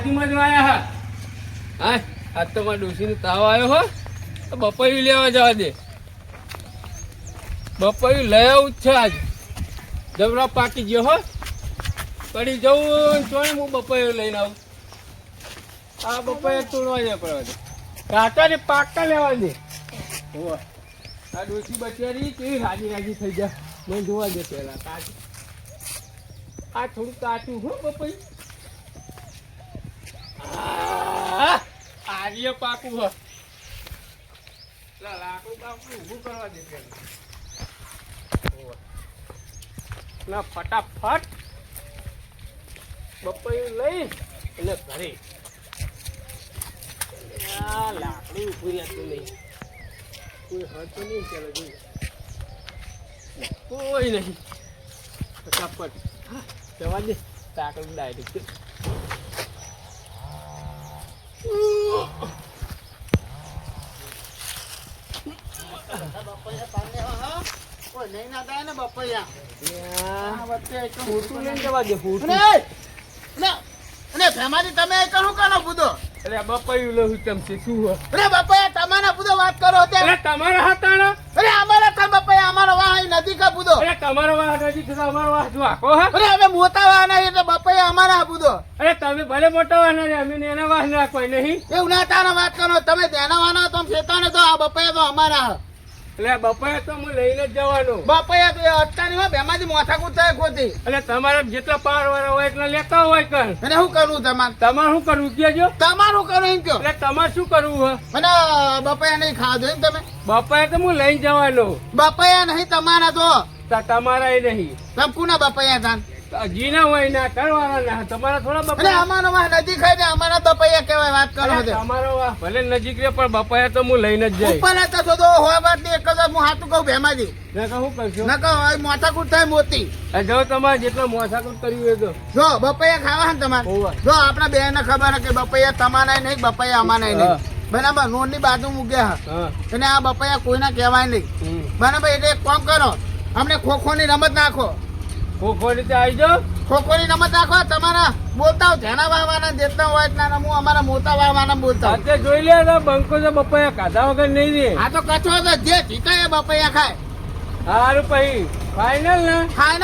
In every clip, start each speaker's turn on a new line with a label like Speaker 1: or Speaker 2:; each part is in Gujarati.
Speaker 1: બાજુમાં જ આયા હા હા આજ તો મારા ડોશીનો તાવ આવ્યો હો તો બપૈયું લેવા જવા દે બપૈયું લઈ આવું જ છે આજ જબરા પાકી ગયો હો પડી જવું ચોણે હું બપૈયું લઈને આવું આ બપૈયા તોડવા જાય પડવા દે કાચા ને પાકા લેવા દે આ ડોશી બચારી કેવી રાજી રાજી થઈ જાય મને જોવા દે પેલા કાચું આ થોડું કાચું હો બપૈયું આર્ય પાકું હ લાકડું બાકડું ઊભું કરવા દે પેલા ફટાફટ બપૈયું લઈ અને ઘરે લાકડું ઊભું રહેતું નહીં કોઈ હતું નહીં ચાલે જોઈએ કોઈ નહીં ફટાફટ જવા દે લાકડું ડાયરેક્ટ તમારા હતા અમારો વાહ નદી કા બુદો તમારો વાહ નદી અમારો વાહ જો આખો અમે મોટા વાહ નહીં એટલે બપૈયા અમારા બુદો અરે તમે ભલે મોટા વાહ નહીં અમે એના વાહ ના કોઈ નહીં એવું ના તારા વાત કરો તમે તેના વાના તો ખેતા ને તો આ બપૈયા તો અમારા એટલે બપૈયા તો હું લઈને જ જવાનું બપૈયા તો અત્યારે હોય બેમાંથી મોથાકૂટ થાય ખોટી એટલે તમારે જેટલા પાર વાળા હોય એટલા લેતા હોય કર અને શું કરવું તમારે શું કરવું કેજો તમારું કરવું એમ કયો એટલે તમારે શું કરવું હોય મને બપૈયા નહીં ખાધો એમ તમે બપૈયા તો હું લઈને જવાનું બપૈયા નહીં તમારા તો તમારા નહીં તમે કોના બપૈયા થાન જીના હોય ના કરવાના ના તમારા થોડા બપૈયા અમારો વાહ નજીક હોય ને અમારા બપૈયા કહેવાય વાત કરો તમારો વાહ ભલે નજીક રે પણ બપૈયા તો હું લઈને જ જઈશ ઉપર હતા તો હોય વાત ની એક જ હું હાથું કહું ભેમાજી ના કહું કરશો ના કહો મોથાકૂટ થાય મોતી જો તમારે જેટલા મોથાકૂટ કર્યું હોય તો જો બપૈયા ખાવા ને તમારે જો આપણા બેન ને ખબર કે બપૈયા તમારા નહીં બપૈયા અમારા નહીં બરાબર નોન ની બાજુ મૂક્યા અને આ બપૈયા કોઈના કહેવાય નહીં બરાબર એટલે એક કામ કરો અમને ખોખો ની રમત નાખો ખોખો રીતે આવી જાઓ ખોખો ની રમત નાખો તમારા બોલતા જેના વાવાના જેટલા હોય એટલા હું અમારા મોટા વાવાના બોલતા જોઈ લે બંકો તો બપૈયા ખાધા વગર નહીં રે આ તો કચો તો જે જીતે એ બપૈયા ખાય સારું પછી ફાઈનલ ને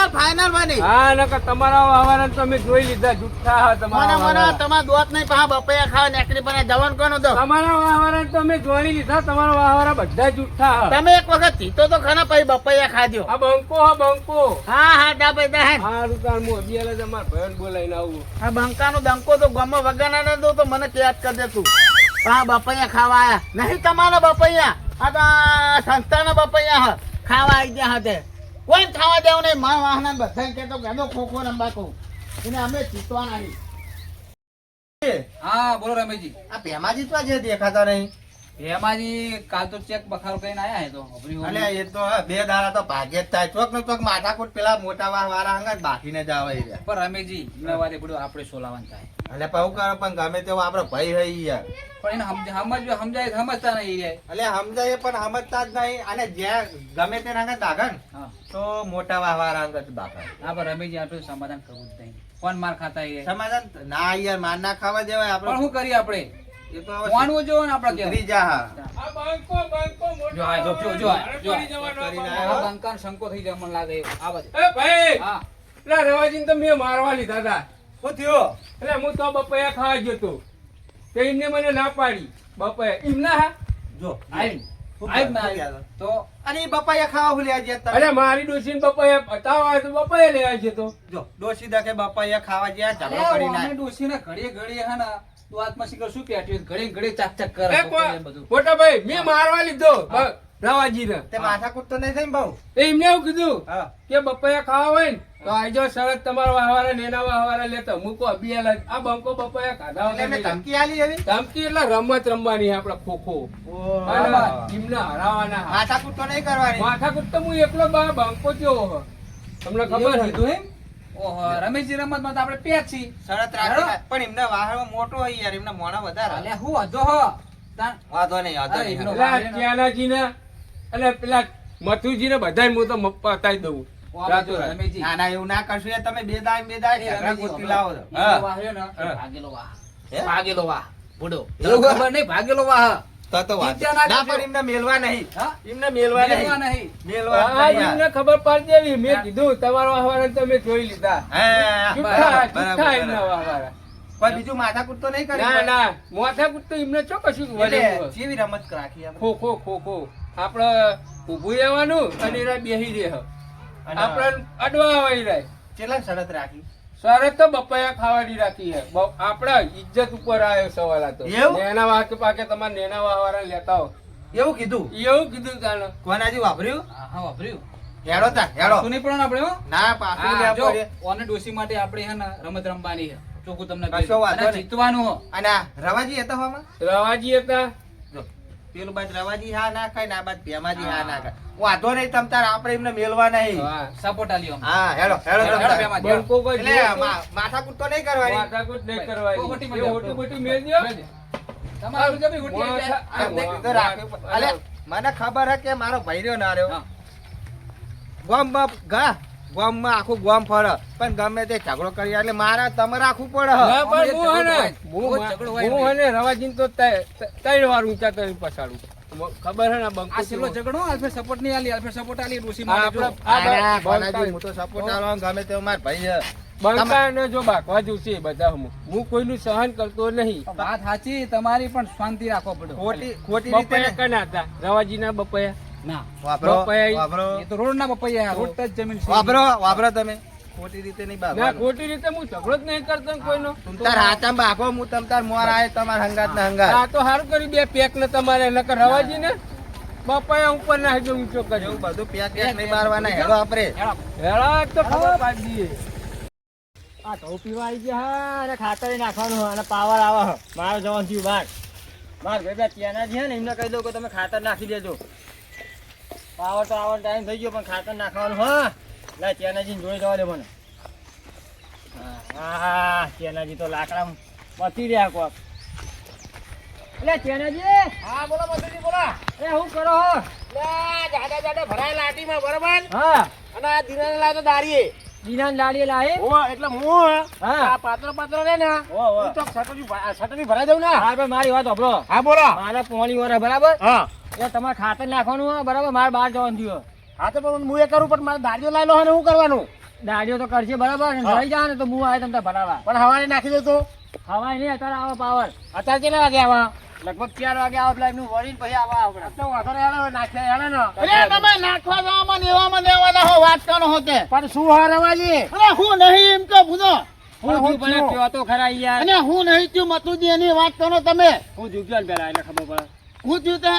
Speaker 1: ફાઈનલ બની હા નકર તમારા વાવાના તમે જોઈ લીધા જુઠ્ઠા તમારા દોત નહીં પા બપૈયા ખાવા નેકરી પર જવાન કોનો તો તમારા વાવાના તમે જોઈ લીધા તમારા વાવાના બધા જુઠ્ઠા તમે એક વખત જીતો તો ખરા પછી બપૈયા ખાજો આ બંકો હા ડાબે દે હારું કાલ મો અબિયાલે તમાર ભયન બોલાઈને આવું આ બંકાનો દંકો તો ગમો વગાના ન દો તો મને યાદ કર દે તું હા બપૈયા ખાવા આયા નહીં તમારા બપૈયા આ તો સંસ્થાના બપૈયા ખાવા આવી ગયા હતા કોઈ ખાવા દેવું નહીં મારા વાહના બધા કે તો ગેદો ખોખો રંબા કહું એને અમે જીતવાના નહીં
Speaker 2: હા બોલો રમેશજી
Speaker 1: આ ભેમાજી તો આજે દેખાતા નહીં
Speaker 2: ભેમાજી કાલ તો ચેક બખારો કરીને આયા હે તો
Speaker 1: અલે એ તો બે દાડા તો ભાગે જ થાય ચોક નો ચોક માથાકૂટ પેલા મોટા વાહ વાળા હંગા બાકીને જ આવે રે
Speaker 2: પણ રમેશજી નવારે બધું આપણે સોલાવાનું થાય
Speaker 1: અલે પાઉ કરો પણ ગમે તેવો આપણો ભય હઈ યાર
Speaker 2: પણ એને સમજાય સમજતા નહીં રે
Speaker 1: અલે સમજાય પણ સમજતા જ નહીં અને જ્યાં ગમે તે રંગા દાગન તો મોટા વાહ વાળા હંગા બાકા
Speaker 2: હા પણ રમેશજી આપણે સમાધાન કરવું જ નહીં કોણ માર ખાતા એ
Speaker 1: સમાધાન ના યાર માર ના ખાવા દેવાય આપણે
Speaker 2: પણ શું કરીએ આપણે
Speaker 1: એ તો
Speaker 2: વાણવું જો ને આપણે કે
Speaker 1: જા
Speaker 2: આ બંકો જો આ બંકાન શંકો થઈ જાય મને લાગે આ બાજુ
Speaker 1: એ ભાઈ
Speaker 2: હા
Speaker 1: લા રવાજીને તો મેં મારવા લીધા હતા શું થયો એટલે હું તો બપૈયા ખાવા ગયો તો તે એમને મને ના પાડી બપૈયા એમના હા જો
Speaker 2: તો
Speaker 1: અરે બપૈયા ખાવા ભૂલ્યા છે અરે મારી ડોશીને બપૈયા બતાવવા તો બપૈયા લેવા છે તો જો ડોશી દકે બપૈયા ખાવા ગયા ઝઘડો કરી ના
Speaker 2: ડોશીને ઘડીએ હે ને તો આત્મા શીખર શું પેટ્યું ઘડી ચાક કરે બધું
Speaker 1: મોટા ભાઈ મેં મારવા લીધો રવાજીને તે માથાકૂટ તો નહીં થઈ બહુ એમને એવું કીધું કે બપૈયા ખાવા હોય ને તો આજો શરત તમારો વાહવારા નેના વાહવારા લેતો મૂકો અબિયાલ આ બંકો બપૈયા ખાધા વગર ધમકી આલી એવી ધમકી એટલે રમત રમવાની આપડે ખોખો એમને હરાવાના માથાકૂટ તો નહીં કરવાની માથાકૂટ તો હું એકલો બંકો જેવો તમને ખબર હતું એમ
Speaker 2: ઓહો રમેશજી રમત માં તો આપણે પેચ છી
Speaker 1: શરત રાખી પણ એમને વાહવા મોટો હોય યાર એમને મોણા વધારે
Speaker 2: અલે હું વધો હો
Speaker 1: વાંધો નહીં ત્યાનાજી ને એટલે પેલા મથુજી ને બધા હું તો પતાઈ દઉં ના એવું ના કરશો તમે બે દાય ગોતી લાવો
Speaker 2: ભાગેલો વાહ
Speaker 3: હે?
Speaker 2: ભાગેલો વાહ બુડો
Speaker 3: એવું હે?
Speaker 2: ખબર નહીં ભાગેલો વાહ
Speaker 3: તો વાત
Speaker 2: ચિંતા ના
Speaker 3: ના
Speaker 2: કરજો.
Speaker 3: પણ એમને મેલવા નહીં
Speaker 2: હા
Speaker 3: એમને મેલવા
Speaker 2: મેલવા
Speaker 3: નહીં
Speaker 2: નહીં
Speaker 3: મેલવા
Speaker 1: આ
Speaker 3: નહીં
Speaker 1: એમને ખબર પડી દેવી મેં કીધું તમારો વાહવાળા તમે જોઈ લીધા
Speaker 3: હા,
Speaker 1: જુઠ્ઠા
Speaker 3: બરાબર,
Speaker 1: જુઠ્ઠા એમના
Speaker 3: બરાબર.
Speaker 1: વાહવાળા.
Speaker 3: કોઈ બીજું માથાકૂટ તો નહીં કરી
Speaker 1: ના
Speaker 3: કોઈ?
Speaker 1: ના માથાકૂટ તો એમને ચો કશું
Speaker 3: એટલે
Speaker 1: વળેલું.
Speaker 3: કેવી રમત રાખી આપણે?
Speaker 1: ખો ખો ખો ખો આપણે ઊભું રહેવાનું અને એના બેહી રહે
Speaker 3: અને
Speaker 1: આપણે અડવા આવી રહે.
Speaker 3: કેટલા શરત રાખી
Speaker 1: સરે તો બપૈયા ખાવાની રાખી છે આપડા ઇજ્જત ઉપર આવ્યો સવાલ આ તો
Speaker 3: એવું?
Speaker 1: નેના વાકે પાકે તમારે નેના વાળા લેતા હો
Speaker 3: એવું કીધું
Speaker 1: એવું કીધું તાણે.
Speaker 3: કોનાજી વાપર્યું
Speaker 2: હા વાપર્યું
Speaker 3: હેડો તા હેડો
Speaker 2: પાછું નહીં પડે ને આપણે હો?
Speaker 3: ના પાછું
Speaker 2: હા,
Speaker 3: લેવા
Speaker 2: જો,
Speaker 3: પડે.
Speaker 2: ઓને ડોશી માટે આપણે હે ને રમત રમવાની છે ચોખ્ખું તમને
Speaker 3: કશો
Speaker 2: કહી દઉં.
Speaker 3: વાંધો
Speaker 2: અને
Speaker 3: નહીં.
Speaker 2: જીતવાનું હો.
Speaker 3: અને આ રવાજી હતા હોમાં
Speaker 1: રવાજી હતા
Speaker 3: જો પેલું બાદ રવાજી હા ના ખાય ને આ બાદ ભેમાજી હા ના ખાય વાંધો નહીં તમ તાર આપણે એમને મેલવા નહીં
Speaker 1: હા.
Speaker 2: સપોર્ટ આલ્યો અમને.
Speaker 3: હા હેડો હેડો
Speaker 2: હેડો,
Speaker 3: તમ
Speaker 2: હેડો,
Speaker 3: તાર.
Speaker 2: ભેમાજી.
Speaker 1: બંકો કોઈ
Speaker 3: એટલે
Speaker 1: જોયો તો?
Speaker 3: માથાકૂટ તો નહીં કરવાની
Speaker 1: માથાકૂટ નહીં કરવાની.
Speaker 2: પોપટીમાં
Speaker 1: એ
Speaker 2: જાઓ.
Speaker 1: હોટું બોટું મેલ દ્યો.
Speaker 2: તમારું જો બી ઉઠી આવી જાય.
Speaker 1: આ
Speaker 3: એમને કીધું રાખવું પડે. અલે, મને ખબર હે કે મારો ભાઈ રહ્યો ના રહ્યો
Speaker 2: હા.
Speaker 3: ગામમાં આખું ગામ ફરે પણ ગમે તે ઝઘડો કરી એટલે મારા તમે રાખવું પડે
Speaker 1: ના,
Speaker 3: હ.
Speaker 1: પણ હું હે ને,
Speaker 2: બહુ ઝઘડો હોય
Speaker 1: હું હે ને રવાજીને તો ત્રણ વાર ઊંચા કરીને પછાડું. ખબર હે ને બંકો
Speaker 2: આ છેલ્લો ઝઘડો આલ્ફે સપોર્ટ નહીં આલી આલ્ફે સપોર્ટ આલી ડોશી
Speaker 1: આ
Speaker 2: માટે જો.
Speaker 1: આપણા-
Speaker 3: આ
Speaker 1: આ
Speaker 3: કોનાજી, હું તો support આલવાનો ગમે તે મારા ભાઈ છે.
Speaker 1: બંકાને જો બાકવા જોશે બધા હું કોઈનું સહન કરતો નહીં.
Speaker 2: વાત સાચી તમારી પણ શાંતિ રાખવો પડે
Speaker 3: ખોટી રીતે
Speaker 1: બપૈયા કના હતા રવાજીના બપૈયા.
Speaker 2: ના
Speaker 3: વાપરો
Speaker 1: બપૈયા-
Speaker 3: વાપરો
Speaker 2: એ તો રોડ ના પપૈયા રોડ જ જમીન છે.
Speaker 3: વાપરો તમે ખોટી રીતે નહીં
Speaker 1: ના
Speaker 3: બાબા
Speaker 1: ખોટી રીતે હું ઝઘડો જ નહીં કરતો ને કોઈનો.
Speaker 3: તું તાર હાથમાં બાકો હું તમ તાર મોર આય તમાર હંગાત ના હંગાત
Speaker 1: આ તો સારું કર્યું બે પેક ને તમારે નકર રવાજી ને બપૈયા ઉપર નાખી દો ઊંચો
Speaker 3: એવું
Speaker 1: કર્યો.
Speaker 3: બધું પેક પેક નહીં મારવાના હેડો આપડે
Speaker 2: હેડો.
Speaker 1: હેળા તો ખબર પાડી દઈએ. આ ઘઉં પીવા આવી ગયા હા અને ખાતર નાખવાનું અને પાવર આવે હ. મારે જવાનું થયું બહાર. માર ભાઈ બે ત્યાંના છે ને એમને કહી દઉં કે તમે ખાતર નાખી દેજો. પાવર તો આવવાનો ટાઈમ થઈ ગયો પણ ખાતર નાખવાનું હા. લા ત્યાંનાજીને જોઈ જવા દે મને. હા હા ત્યાંનાજી તો લાકડા મથી રહ્યા કોક. એટલે ત્યાંનાજી
Speaker 3: હા બોલો મધુજી બોલો
Speaker 1: એ શું કરો હો?
Speaker 3: જાડા જાડા ભરાય લાટીમાં બરાબર
Speaker 1: હા
Speaker 3: અને આ દિનાને લાતો દારીએ
Speaker 1: દીનાન લાડીએ લાવે.
Speaker 3: ઓ એટલે હું
Speaker 1: હા.
Speaker 3: આ પાત્રો રે ને
Speaker 1: ઓ ઓ
Speaker 3: હું તો સટરી ભરાઈ દઉં ને
Speaker 1: હા ભાઈ મારી વાત સાંભળો.
Speaker 3: હા બોલો
Speaker 1: મારે પોણી વરે બરાબર
Speaker 3: હા
Speaker 1: એટલે તમારે ખાતર નાખવાનું હોય બરાબર મારે બહાર જવાનું થયું.
Speaker 3: હા તો પણ હું એ કરું પણ મારે દાડીઓ લાયેલો હોય ને શું કરવાનું
Speaker 1: દાડીઓ તો કરશે બરાબર ને
Speaker 3: હા.
Speaker 1: લઈ જાય ને તો હું આવે તમને ભરાવા.
Speaker 3: પણ હવારે નાખી દઉં તો
Speaker 1: હવાય નહીં અત્યારે આવો પાવર
Speaker 3: અત્યારે કેટલા વાગે આવા
Speaker 1: લગભગ 4 વાગે આવો એટલે એમનું વળીને પછી આવા આપણે.
Speaker 3: તો વાંધો નહીં હેડો નાખ્યા હેડો ને
Speaker 1: અરે
Speaker 3: તમે નાખવા જવામાં ને એવામાં દેવાના હો વાત કરો હો તે પણ શું હા રવાજી
Speaker 1: અરે હું નહીં એમ તો પૂછો.
Speaker 3: હું
Speaker 1: હું
Speaker 3: થયું?
Speaker 1: પણ કયો તો ખરા યાર.
Speaker 3: અને હું નહીં થયું મતુજી એની વાત કરો તમે
Speaker 1: હું જીવજો ને પેલા એટલે ખબર પડે.
Speaker 3: હું થયું તે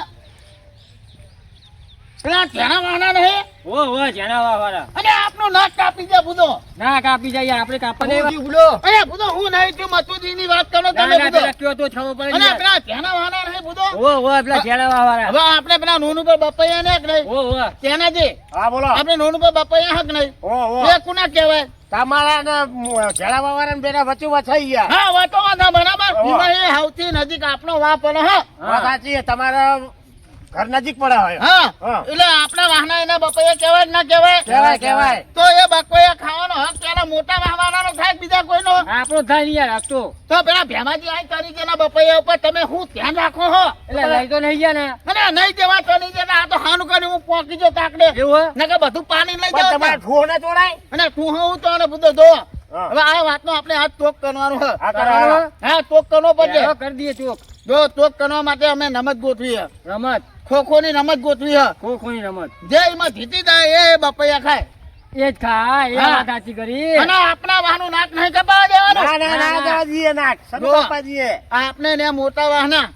Speaker 3: પેલા તેના વાહના નહીં
Speaker 1: ઓ જેના વાળા
Speaker 3: અને આપનું નાક કાપી દે બુધો
Speaker 1: ના કાપી જાય યાર આપણે કાપવા નહીં.
Speaker 3: હું બુડો અરે બુધો હું નહીં થયું મતુજી ની વાત કરો
Speaker 1: ના
Speaker 3: તમે
Speaker 1: ના
Speaker 3: બુધો
Speaker 1: પેલા કયો તો ખબર પડે
Speaker 3: અને
Speaker 1: યાર.
Speaker 3: પેલા તેના વાહના નહીં બુધો
Speaker 1: ઓ પેલા જેના વાળા.
Speaker 3: હવે આપણે પેલા નોનું પર બપૈયા ને નહીં
Speaker 1: ઓ
Speaker 3: તેના જે
Speaker 2: હા બોલો
Speaker 3: આપણે નોનું પર બપૈયા હક નહીં
Speaker 2: ઓ
Speaker 3: એ કુના કહેવાય
Speaker 2: તમારા ને ઝાડા વાળા બેટા વચ્ચે વચાઈ ગયા
Speaker 3: હા વાતો વાંધા બરાબર
Speaker 2: ઓહો.
Speaker 3: એમાં એ સૌથી નજીક આપણો વા પડે હા
Speaker 2: વાત સાચી છે. તમારા ઘર નજીક પડે હોય
Speaker 3: હા
Speaker 2: હા.
Speaker 3: એટલે આપણા વાહના એના બપૈયા કહેવાય કે ના કહેવાય
Speaker 2: કહેવાય, કહેવાય.
Speaker 3: તો એ બપૈયા ખાવાનો હક પેલા મોટા વાહવાનો થાય કે બીજા કોઈનો
Speaker 1: આપણો થાય નહીં યાર આપતો.
Speaker 3: તો પેલા ભેમાજી આ તરીકેના બપૈયા ઉપર તમે શું ધ્યાન રાખો હો
Speaker 1: એટલે લઈ તો નહીં ગયા ને.
Speaker 3: અને નહીં દેવા તો નહીં દેતા આ તો હાનું કરી હું પોકી જો તાકડે
Speaker 1: એવું હે?
Speaker 3: નકર બધું પાણી લઈ
Speaker 2: પણ
Speaker 3: જાવ
Speaker 2: તમારે ઠુઓ ના ચોરાય
Speaker 3: અને તું હું તો અને બધો દો
Speaker 2: હા.
Speaker 3: હવે આ વાતનો આપણે હાથ તોક કરવાનો હે
Speaker 2: હા, કરો.
Speaker 3: હા તોક કરવો પડશે
Speaker 1: હેરો કરી દઈએ ચોક.
Speaker 3: જો તોક કરવા માટે અમે રમત ગોઠવી હે
Speaker 1: રમત
Speaker 3: ખો ની રમત ગોઠવી હે
Speaker 1: ખોખોની રમત
Speaker 3: જે એમાં જીતી જાય એ બપૈયા ખાય
Speaker 1: એ જ ખા એ
Speaker 3: હા.
Speaker 1: વાત સાચી કરી.
Speaker 3: અને આપણા વાહનું નાક નહીં કપાવા દેવાનું
Speaker 2: ના ના ના દાદાજીએ નાખ
Speaker 3: જો.
Speaker 2: સબ પાપાજીએ
Speaker 3: આપણે ને મોટા વાહના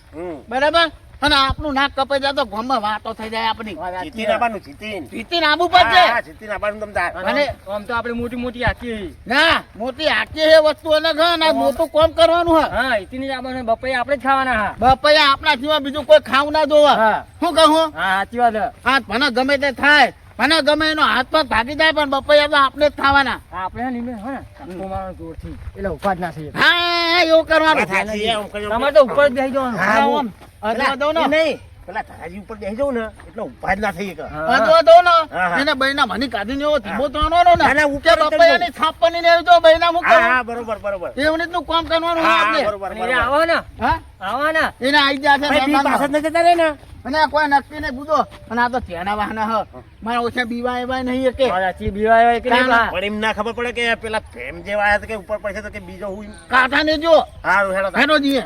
Speaker 3: બરાબર અને આપનું નાક કપાઈ જાય તો ગામમાં વાતો થઈ જાય આપણી
Speaker 2: જીતીન આવવાનું, જીતીન.
Speaker 3: જીતીને આબુ પડશે
Speaker 2: હા, જીતીન આવવાનું તમ તાર.
Speaker 1: અને આમ તો આપણે મોટી મોટી આખી.
Speaker 3: ના મોટી આખી એ વસ્તુ અલગ હે ને આ મોટું કોમ કરવાનું હે
Speaker 1: હા ઇતની જ આપણે બપૈયા આપણે જ ખાવાના હા.
Speaker 3: બપૈયા આપણા સિવાય બીજું કોઈ ખાવ ના જોવા
Speaker 1: હા
Speaker 3: શું કહું
Speaker 1: હા સાચી વાત છે.
Speaker 3: હા મને ગમે તે થાય મને ગમે એનો હાથ પગ ભાગી જાય પણ બપૈયા તો આપણે જ ખાવાના
Speaker 1: આપણે નિમે હે ને ધક્કો મારવાનો જોરથી એટલે ઉભા જ ના થઈએ.
Speaker 3: હા એવું કરવાનું
Speaker 2: વાત સાચી છે, આમ કર્યું.
Speaker 1: તમારે તો ઉપર જ બેસી જવાનું.
Speaker 3: હા, આમ. અરે દો ને.
Speaker 2: નહીં
Speaker 4: પેલા તારાજી ઉપર બેસી જાઉં ને એટલે ઉભા જ ના થઈ શકે.
Speaker 1: દો ને
Speaker 4: હા, હા.
Speaker 1: એને બૈના મને કાઢીને એવો ધીમો ત્રણવાનો ને
Speaker 4: ના, ના, ઉપર
Speaker 1: કે
Speaker 4: જ
Speaker 1: બપૈયાની છાપવાની ને એવી તો બૈના મૂકો
Speaker 4: હા હા બરોબર બરોબર
Speaker 1: એવી રીતનું કામ કરવાનું હોય
Speaker 4: હા
Speaker 1: આપણે.
Speaker 4: બરોબર
Speaker 2: અને
Speaker 4: બરોબર.
Speaker 2: એ આવો ને
Speaker 1: હા
Speaker 2: આવો ને
Speaker 1: એને આઈ ગયા છે
Speaker 4: ભાઈ, બી પાછળ
Speaker 1: મહેમાનો.
Speaker 4: ન જતા રહે ને.
Speaker 1: અને આ કોઈ નક્કી નહીં બુધો અને આ તો ત્યાંના વાહના હ મારા ઓછા બીવા એવા નહીં કે
Speaker 2: સાચી બીવાય કે નહીં બા?
Speaker 4: પણ એમ ના ખબર પડે કે પેલા પ્રેમ જેવા આયા હતા કે ઉપર પડશે તો કે બીજો હું
Speaker 1: કાંઠા ને જો
Speaker 4: હારું હેડો
Speaker 1: હેનો જીએ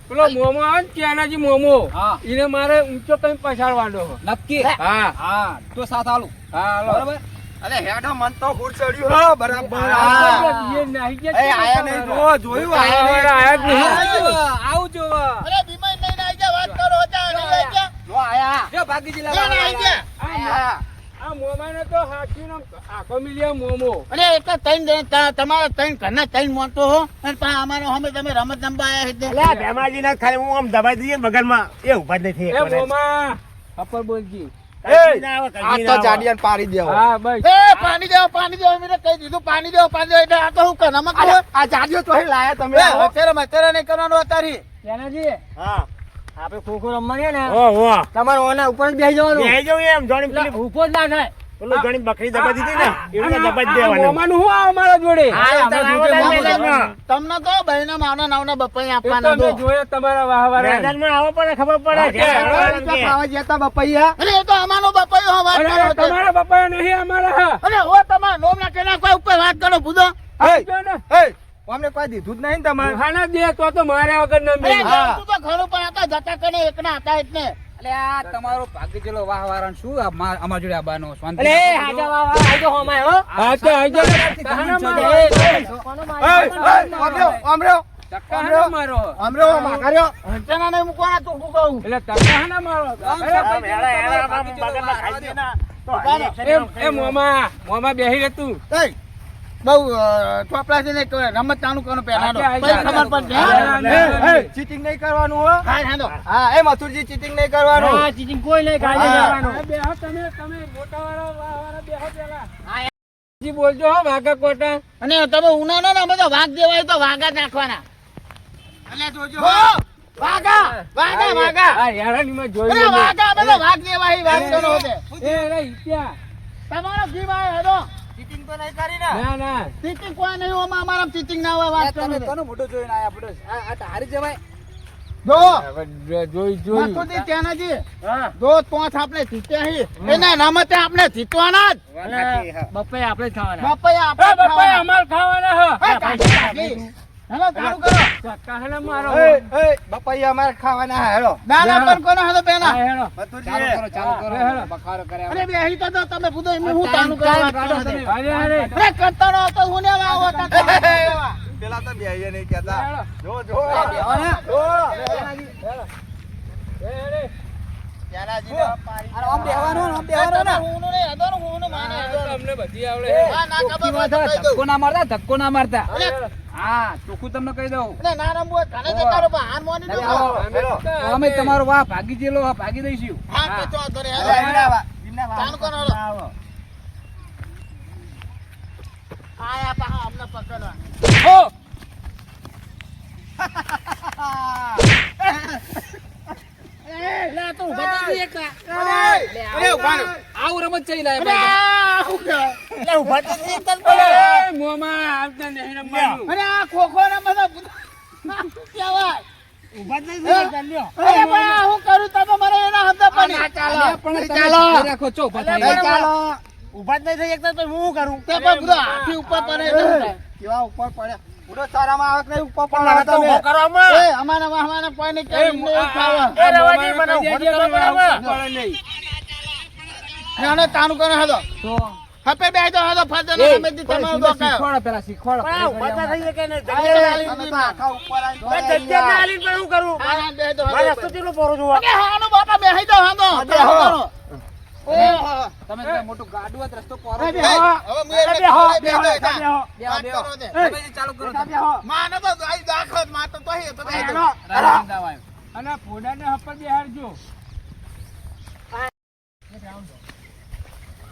Speaker 5: પેલો મોમો આવે ને ત્યાંનાજી મોમો
Speaker 2: હા
Speaker 5: એને મારે ઊંચો કઈ પછાડવાનો છે.
Speaker 2: નક્કી
Speaker 5: હા
Speaker 2: હા તો સાથ આલું
Speaker 5: હા હાલો.
Speaker 2: બરાબર
Speaker 3: અરે હેડો મન તો ફૂટ ચડ્યું હો બરાબર
Speaker 5: એ નાહી ગયા
Speaker 3: એ આયા નહીં જો જોયું
Speaker 5: આયા
Speaker 3: આયા
Speaker 5: નહીં. આયા જ નહીં.
Speaker 2: આવું જોવા
Speaker 1: અરે બીમાર લઈને આઈ જા વાત કરો હતા નહીં આઈ જા
Speaker 3: જો આયા
Speaker 2: જો ભાગી જિલ્લા
Speaker 1: ના, ના, આઈ જા
Speaker 3: આયા
Speaker 5: આ મોમાને તો હાચવીને આખો મિલિયા મોમો
Speaker 1: અરે એક તો તમારા ત્રણ ઘરના ત્રણ મોટો હો અને પા અમારો અમે તમે રમત રમવા આયા એટલે
Speaker 4: અલ્યા ભેમાજી ના ખાલી હું આમ દબાઈ દઈએ ને બગલમાં એ ઉભા જ નહીં થઈ
Speaker 5: એ
Speaker 4: શકે.
Speaker 5: મોમા અપર બોલજી
Speaker 4: કલ્કી ના આવે, કલ્કી
Speaker 3: આ
Speaker 4: ના
Speaker 3: તો
Speaker 4: આવે.
Speaker 3: જાડિયાને પાડી દેવો
Speaker 5: હા બસ
Speaker 1: એ પાણી દેવો મેં કહી દીધું પાણી દેવો એટલે આ તો હું કર રમત
Speaker 3: અરે, આ જાડિયો તો અહીં લાયા તમે
Speaker 1: અત્યારે નહીં કરવાનું અત્યારે
Speaker 2: ત્યાંનાજી
Speaker 4: હા
Speaker 2: આપણે ખોખો રમવા ગયા ને
Speaker 4: ઓહો
Speaker 2: તમારે ઓના ઉપર જ બેસી જવાનું
Speaker 4: બેહી જાઉં એમ જોણી પેલી
Speaker 2: ઉભો જ ના થાય
Speaker 4: પેલું જોણી બકરી દબાઈ દીધી ને એવી દબાઈ જ દેવાનું.
Speaker 5: મોમાનું શું આવે મારા જોડે
Speaker 4: હા,
Speaker 2: અમારા
Speaker 4: આવો
Speaker 2: જોડે
Speaker 4: તમે
Speaker 2: મોમો
Speaker 4: મેદાનમાં.
Speaker 1: તમને તો બહેના માવના નાવના બપાઈ
Speaker 5: એ તો
Speaker 1: આપવાના
Speaker 5: અમે
Speaker 1: દો
Speaker 5: જોયા તમારા વાહવારા
Speaker 4: મેદાનમાં આવો પડે ખબર પડે
Speaker 5: હા,
Speaker 4: છે.
Speaker 5: હા,
Speaker 4: કે
Speaker 3: ખાવા જતા બપૈયા
Speaker 1: અરે એ તો અમારો બપાઈ હો વાત કરો
Speaker 5: અરે
Speaker 1: છો.
Speaker 5: તમારા પપ્પા નહીં અમારા હા
Speaker 1: અરે ઓ તમારા નોમ ના કેના કોઈ ઉપર વાત કરો બુધો
Speaker 5: આપજો ને.
Speaker 3: અમને કોઈ દીધું જ નહીં ને તમારે
Speaker 5: ખાના દે તો માર્યા વગર ન
Speaker 1: અરે
Speaker 5: મેળ.
Speaker 1: તું તો ઘરો પર હતા જતા કને એકના હતા એટલે
Speaker 2: એટલે આ તમારો ભાગી જિલ્લો વાહ વારણ શું અમાર જોડે આબાનો શાંતિ
Speaker 5: અરે હાજા વાહ વાહ આજો હોમાય હો હા તો આજો કાના મારો કાના મારો
Speaker 1: હંચના નહીં મૂકવાના તું શું કહું
Speaker 5: એટલે કાના મારો
Speaker 4: આમ હેડા હેડા આમ બગલમાં ખાઈ દે ને, તો હાજી અક્ષરે
Speaker 5: એ મોમા બેહી રે તું
Speaker 1: એ બહુ ચોપડા છે ને રમત ચાલુ કરો પહેલાનો
Speaker 5: આજે
Speaker 1: પછી ખબર પડશે
Speaker 5: હા,
Speaker 1: હા?
Speaker 3: ચીટિંગ નહીં કરવાનું હો
Speaker 1: હા હાલો
Speaker 3: હા એ મથુરજી ચીટિંગ નહીં કરવાનું
Speaker 2: ચીટિંગ કોઈ નહીં
Speaker 1: હા.
Speaker 2: કાઢી
Speaker 5: બેહો તમે મોટા વાળા બેહો પેલા જી બોલજો હો વાઘા કોટા
Speaker 1: અને તમે ઉનાનો ને અમે તો વાઘ દેવાય તો વાઘા જ નાખવાના
Speaker 3: અલ્યા જોજો
Speaker 1: હો! વાઘા
Speaker 5: આ યારાનીમાં જોઈ
Speaker 1: અરે
Speaker 5: લેજો.
Speaker 1: વાઘા અમે તો વાઘ દેવાય વાત કરો હોતે.
Speaker 5: એ રે ઈત્યા.
Speaker 1: તમારો જીવ આવે હેડો
Speaker 3: ચીટિંગ તો નહીં કરી ને
Speaker 5: ના ના
Speaker 1: ચીટિંગ કોઈ નહીં હોમાં અમારા ચીટિંગ ના હોય વાત કરો
Speaker 2: તમે
Speaker 1: હોતે.
Speaker 2: કોનો મોટો જોઈને આયા બધો આ તારી જવાય
Speaker 1: જો
Speaker 5: જોઈ
Speaker 1: મથુરજી ત્યાંનાજી
Speaker 5: હા
Speaker 1: જો પોંચ આપણે જીત્યા હી એના રમતે આપણે જીતવાના જ
Speaker 2: બપ્પે આપણે જ ખાવાના
Speaker 1: બપૈયા
Speaker 5: એ
Speaker 1: આપણે
Speaker 5: બપ્પા અમાર ખાવાના હો
Speaker 1: હે, કાઢી. હેલો ચાલુ કરો
Speaker 5: કાહલા મારો
Speaker 3: બપૈયા અમારે ખાવાના હા, હેડો
Speaker 1: દાદા પણ કોનો હતો પેલા
Speaker 5: હા, હેડો
Speaker 3: મથુરજી
Speaker 2: ચાલુ કરો
Speaker 5: હેલો.
Speaker 2: બખારો કરે
Speaker 1: અરે બેહી તો તમે પૂછો એમ હું ચાલુ કરવા વાત કરો છો?
Speaker 5: અરે અરે
Speaker 1: અરે કરતાનો હતો હું ને આવો હતા
Speaker 3: પેલા તો બેહીએ નહીં કહેતા
Speaker 5: હેડો.
Speaker 3: જો જો
Speaker 2: આમ બેહવાનું આમ બેહવાનું ને
Speaker 1: હું નહીં હતો ને હું માને હતો
Speaker 5: તમને બધી આવડે
Speaker 1: હા ના ખબર હોય તો કહી દઉં.
Speaker 2: ધક્કો ના મારતા ધક્કો ના મારતા
Speaker 5: હેડો.
Speaker 2: હા ચોખ્ખું તમને કહી દઉં
Speaker 1: એટલે ના રમવું હોય ઘરે જતા રહો પણ હાર મોની ન ખાઓ.
Speaker 2: તો અમે તમારો વાહ ભાગી જેલો વાહ ભાગી દઈશું
Speaker 1: હા કચો વાંધો નહીં.
Speaker 3: હેડો,
Speaker 1: હેલો.
Speaker 3: હેડો.
Speaker 1: ચાલુ કરો હેલો. આયા પાહા અમને પકડવા
Speaker 5: હો
Speaker 1: લે તું ઉભા થઈ એક
Speaker 3: અરે ઉભા રહો.
Speaker 2: આવું રમત ચઈ લાય
Speaker 1: અરે
Speaker 2: ભાઈ
Speaker 1: આ હું કરે?
Speaker 4: એટલે ઉભા જ નથી એકદમ.
Speaker 5: એ મોમા આવતા નહીં રમવાનું
Speaker 1: અરે આ ખોખો ને બધા કહેવાય
Speaker 4: ઉભા જ નથી એકદમ, લ્યો.
Speaker 1: અરે પણ આ હું કરું તમે મને એના હદે પણ
Speaker 2: અલ્યા, પણ તમે
Speaker 1: ચાલો.
Speaker 2: ધ્યાન રાખો છો ઉભા થાય.
Speaker 1: નહીં ચાલો
Speaker 4: ઉભા જ નથી એકદમ, તો હું કરવું
Speaker 1: તે પણ બધો હાથી ઉપર પડે તો શું થાય?
Speaker 3: કેવા ઉપર પડ્યા ઉડો સારામાં આવે કે નહીં ઉપર
Speaker 4: પણ હવે
Speaker 3: પડવા
Speaker 4: તો ઉભો
Speaker 3: તમે
Speaker 4: કરવામાં.
Speaker 1: એ અમારા વાહવાના કોઈ નહીં કે એમને એવું ખાવા
Speaker 4: એ રવાજી મને ઉભો જ કરવા પડે.
Speaker 5: પડે નહીં
Speaker 1: નાનો તાનું કરે હતો
Speaker 2: તો
Speaker 1: હપે બે તો હતો ફરજે
Speaker 2: એ,
Speaker 1: અમે દી
Speaker 2: પણ
Speaker 1: તમારો
Speaker 2: શીખવાડો પેલા શીખવાડો.
Speaker 4: પણ આ ઉભા જ નથી શકે ને,
Speaker 1: આ
Speaker 4: જગ્યા
Speaker 1: આલી
Speaker 3: તમે તો આખા ઉપર આવીને
Speaker 4: મેં જગ્યા ના આલીને પણ હું કરું?
Speaker 1: હા બે તો
Speaker 4: મારે રસ્તો ચેટલો પહોળો જોવા?
Speaker 1: કે હાનો બાપા બેહી દો હાનો
Speaker 3: બેહો.
Speaker 1: ઓહો
Speaker 2: તમે તો મોટું ગાડું હોત રસ્તો પોરો
Speaker 1: હવે
Speaker 2: છે.
Speaker 1: હવે
Speaker 4: બેહો,
Speaker 1: બે
Speaker 4: બેહો,
Speaker 1: બે
Speaker 4: બેહો.
Speaker 1: વાત કરો દે
Speaker 2: તમે જે ચાલુ કરો તમે.
Speaker 1: માનો તો આઈ દાખલ માં તો તોય તો બે દો
Speaker 2: રામ દાવ આવ્યો.
Speaker 5: અને ફોડાને હપ્પા બેહાડજો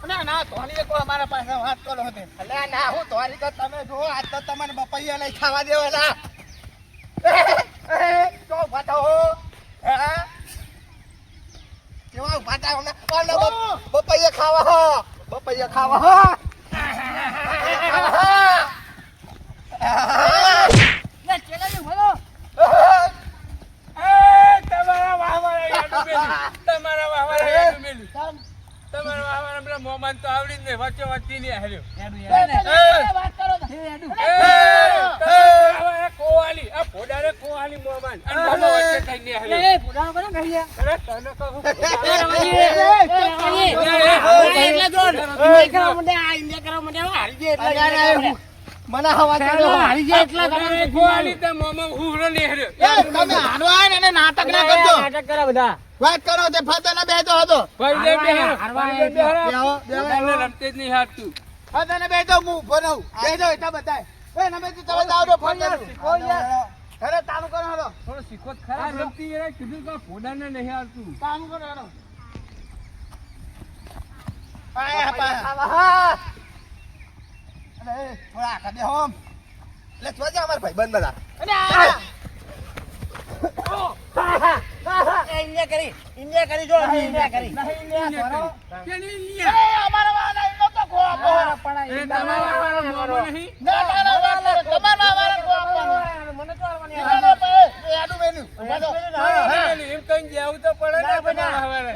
Speaker 1: ના ના તોની કોઈ અમારા પાસે વાત કરો હતે અલે ના હું તોની તો તમે જો આજ તો તમને બપૈયા લઈ ખાવા દેવાના તો બતાવો
Speaker 3: બપૈયા ખાવા હા
Speaker 5: તમારા વાહવાળા યાદુ મેલી. તમારા વાહવાળા યાદુ મેલી. તમારા વાહવાળા પેલા મોમાન તો આવડી જ નહીં. વચ્ચે વચ્ચે નહીં હાલ્યો. કોવાલી આ ફોડારે કોવાલી મોમાન અને મોમો વચ્ચે થઈ નહીં હાલ્યો. અરે તને કહું.
Speaker 3: મને હવા
Speaker 5: કોવાલી તો મોમો હુહરો નહીં હાલ્યો.
Speaker 1: તમે હારો આય ને એને નાટક ના કરજો વાત કરો તે ફતેને બેઠો હતો
Speaker 5: ભાઈ લે બેહારો. ભાઈ લે બેહારો.
Speaker 3: બેહો, બેહો.
Speaker 5: ફોડાને રમતે જ નહીં હાલતું.
Speaker 1: ફતેને બેઠો હું ઉભો રહું બેઠો એટલે બતાય એ નમે તમે જાવ દો ફોન અરે તાનું કરો હાલો
Speaker 5: થોડો શીખો તો ખરા. રમતી એને કીધું કે ફોડાને નહીં હાલતું.
Speaker 1: તાનું કરો હાલો
Speaker 3: પાયા પાયા અરે થોડા આખા બેહો લે જોજે અમાર ભાઈબંધ બધા
Speaker 1: અને આ
Speaker 5: કેની લ્યા?
Speaker 1: એ અમારો વાળા એનો તો ખો આપો
Speaker 5: એ તમારા વાળા મોમો નહીં.
Speaker 1: ના ના ના તમારા વાળા ખો આપવાનો મને તો આવવાની એ આડુ મેલ્યું બાજો
Speaker 5: એમ કઈ જાવું તો પડે ને તમારા વાળા.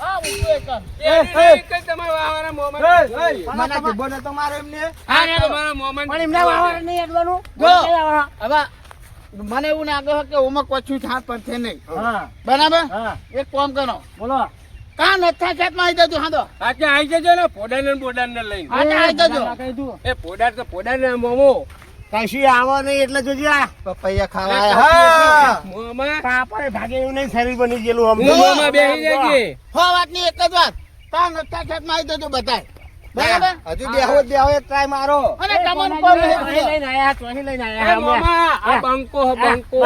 Speaker 1: હા હું એક કામ
Speaker 5: એની નહીં કઈ તમારા વાળા મોમો નહીં.
Speaker 3: મને જીભો ન તો મારો એમને
Speaker 5: આ તમારા મોમો નહીં.
Speaker 1: જો હવે મને એવું લાગે છે કે ઓમાં કશું થાત પડશે નહીં બરાબર એક કામ કરો બોલો કાન નથા ખેતમાં આવી જજો હા તો
Speaker 5: આજે આવી જજો ને પોડાને ને બોડાને લઈને.
Speaker 1: આજે આવી જજો
Speaker 5: એ પોડાર તો પોડાને મોમો.
Speaker 4: કશી આવો નહીં એટલે જોજે
Speaker 3: પપૈયા ખાવા હા
Speaker 5: મોમાં
Speaker 4: પાપડે ભાગે એવું નહીં શરીર બની ગયેલું અમને
Speaker 5: મોમાં બેહી જજે.
Speaker 1: હો વાતની એક જ વાત કાન નથા ખેતમાં આવી જજો બતાય બરાબર
Speaker 3: હજુ બેહો એક ટ્રાય મારો
Speaker 1: અને તમને કોમ નહીં
Speaker 5: એ મોમાં આ બંકો હો બંકો.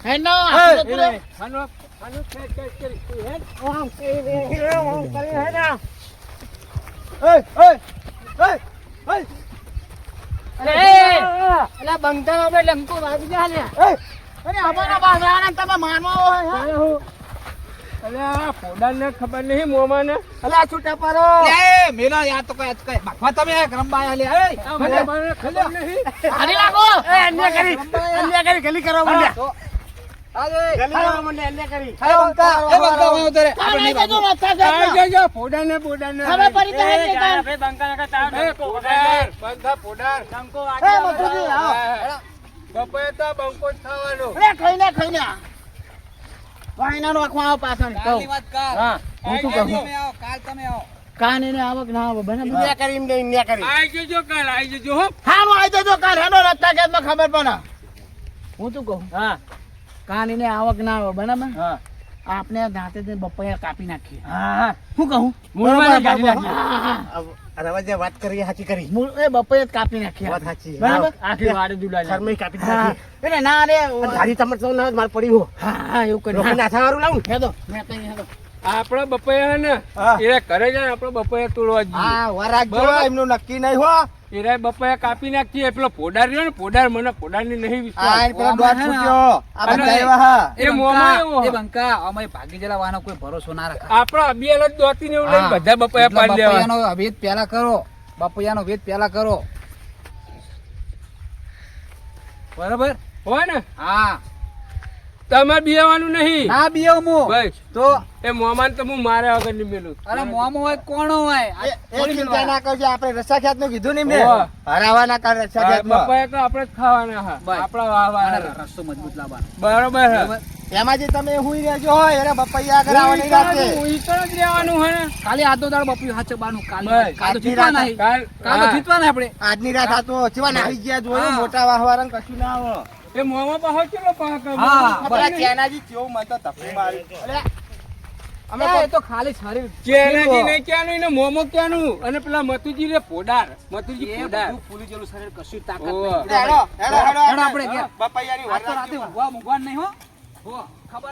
Speaker 1: હેનો
Speaker 5: આનો ખેંચ ખેંચ કરી તું હેડ.
Speaker 1: અરે અમારા બાજરાને તમે માનવા હોય
Speaker 5: અલે આ પોડાને ખબર નહીં મોમાને.
Speaker 3: અલા છૂટા પારો લે મેલો યાર તો કઈ બખવા તમે રંબાયા લે એ
Speaker 5: આ મોમાને ખબર નહીં.
Speaker 1: હારી લાગો
Speaker 4: ગલી કરવા માંડ્યા
Speaker 3: અરે
Speaker 4: ગલી કરવા માંડ્યા અન્ય કરી
Speaker 3: એ બંકા હું ઉતરે
Speaker 1: કાન આવી જજો નથા
Speaker 5: આવી
Speaker 1: ખેતમાં
Speaker 5: જજો પોડાને બોડાને.
Speaker 1: હવે પડી જાય છે કાન
Speaker 5: એ પોડાર બંધા પોડાર.
Speaker 1: એ મધુજી આવો
Speaker 5: બપોરે તો બંકો જ ખાવાનો.
Speaker 1: અરે ખાઈને વાયના નોખવા આવો પાછળ કહું
Speaker 2: કાલની વાત કર.
Speaker 1: હા હું શું કહું
Speaker 2: તમે આવો, કાલ તમે આવો.
Speaker 1: કાન એને આવક ના આવે બરાબર
Speaker 4: ઇન્ડિયા કરી એમ ઇન્ડિયા કરી
Speaker 5: આવી જજો કાલ આવી જજો હો.
Speaker 1: હાનું આવી જજો કાન હેનો રસ્તા ખેતમાં ખબર પડે હું શું કહું
Speaker 4: હા
Speaker 1: કાન એને આવક ના આવે બરાબર
Speaker 4: હા
Speaker 1: આપણે દાંતે બપૈયા કાપી નાખીએ
Speaker 4: હા
Speaker 1: શું કહું
Speaker 4: મૂળમાં કાઢી નાખીએ.
Speaker 1: હા, હા.
Speaker 4: રવાજે વાત કરી સાચી કરી
Speaker 1: એ બપૈયા જ કાપી નાખીએ
Speaker 4: વાત સાચી
Speaker 1: બરાબર
Speaker 4: આખી વાડે દુડા શરમે કાપી
Speaker 1: હા
Speaker 4: નાખી
Speaker 1: એટલે ના રે
Speaker 4: ધારી ચમચ તો ના માર પડી હો
Speaker 1: હા હા એવું કરી
Speaker 4: રોકી નાથા વાળું લાવું
Speaker 1: હેદો મેં તો હેદો
Speaker 5: આપડે બપોરે ને
Speaker 4: હા.
Speaker 5: એ ઘરે જાય આપડે બપોરે તોડવા જઈએ.
Speaker 3: હા વરાગ જો
Speaker 5: બરાબર.
Speaker 3: એમનું નક્કી નહીં હો
Speaker 5: એ બપોરે કાપી નાખીએ. પેલો પોડાર રહ્યો ને પોડાર મને પોડારની નહીં વિશ્વાસ.
Speaker 3: આ પેલો દોઢ ફૂટ્યો આ
Speaker 5: અને
Speaker 3: બધા એવા હા
Speaker 5: એ મોમાં એવો.
Speaker 2: એ બંકા અમે ભાગી ગયેલા વાહનો કોઈ ભરોસો ના રાખે.
Speaker 5: આપડે અબિયાલ જ દોતીને એવું લઈને બધા બપોરે
Speaker 2: એટલે
Speaker 5: પાડી દેવા.
Speaker 2: બપૈયાનો વેદ પહેલા કરો. બપૈયાનો વેદ પહેલા કરો. બરાબર?
Speaker 5: હોય ને
Speaker 2: હા.
Speaker 5: તમારે બિયાવાનું નહીં
Speaker 2: ના બીયો મો.
Speaker 5: બસ
Speaker 2: તો
Speaker 5: એ મોમાન તો હું મારે વગર ની મેલું.
Speaker 2: અરે મોમો હોય કોણો હોય આ
Speaker 3: એ
Speaker 2: થોડી
Speaker 3: ચિંતા ના કરજો આપણે રસ્સા ખ્યાત નું કીધું ને એમને
Speaker 5: હોવે.
Speaker 3: હરાવા ના કર રસ્સા ખ્યાત
Speaker 5: બપોરે તો આપડે જ ખાવાના હા.
Speaker 2: બસ.
Speaker 5: આપડા વાહવા
Speaker 2: અને રસ્તો મજબૂત લાવવાનો.
Speaker 5: બરોબર હે.
Speaker 2: બરાબર?
Speaker 3: એમાં જે તમે હુઈ રહેજો હોય એને બપૈયા આગળ આવવાની રાતે
Speaker 5: ઈ તો જ રહેવાનું હે ને.
Speaker 2: ખાલી આધો દાળ બપૈયું હાચવાનું. કાલ
Speaker 5: બસ.
Speaker 2: કાલ તો
Speaker 3: આજની
Speaker 2: જીતવા
Speaker 3: રાત
Speaker 2: નહીં.
Speaker 5: કાલ-
Speaker 2: કાલ તો
Speaker 5: હા.
Speaker 2: જીતવા ને આપણે.
Speaker 3: આજની રાત આ તો ચેવા નાહી ગયા જોયું
Speaker 2: હા.
Speaker 3: મોટા વાહવાળા કશું ના આવે
Speaker 5: એ મોમાં પાછો કેટલો પાક
Speaker 2: હા.
Speaker 3: આપણા ચેનાજી કેવું મને તો તકલીફ મારી
Speaker 2: અમે એ તો ખાલી શરીર
Speaker 5: ચેનાજી નહીં ક્યાંનું એને મોમો ક્યાંનું અને પેલા મતુજી રે પોડાર મતુજી
Speaker 2: એ
Speaker 5: પોડાર
Speaker 2: બધું ફૂલી ગયેલું શરીર કશું તાકાત
Speaker 5: ઓવે.
Speaker 2: નહીં.
Speaker 3: હેડો હેડો હેડો
Speaker 2: હેડો આપણે ઘેર.
Speaker 3: બપૈયાની
Speaker 2: આ તો રાતે
Speaker 3: વરરાત
Speaker 2: ઊંઘવા મૂંઘવા નહીં હો. હો ખબર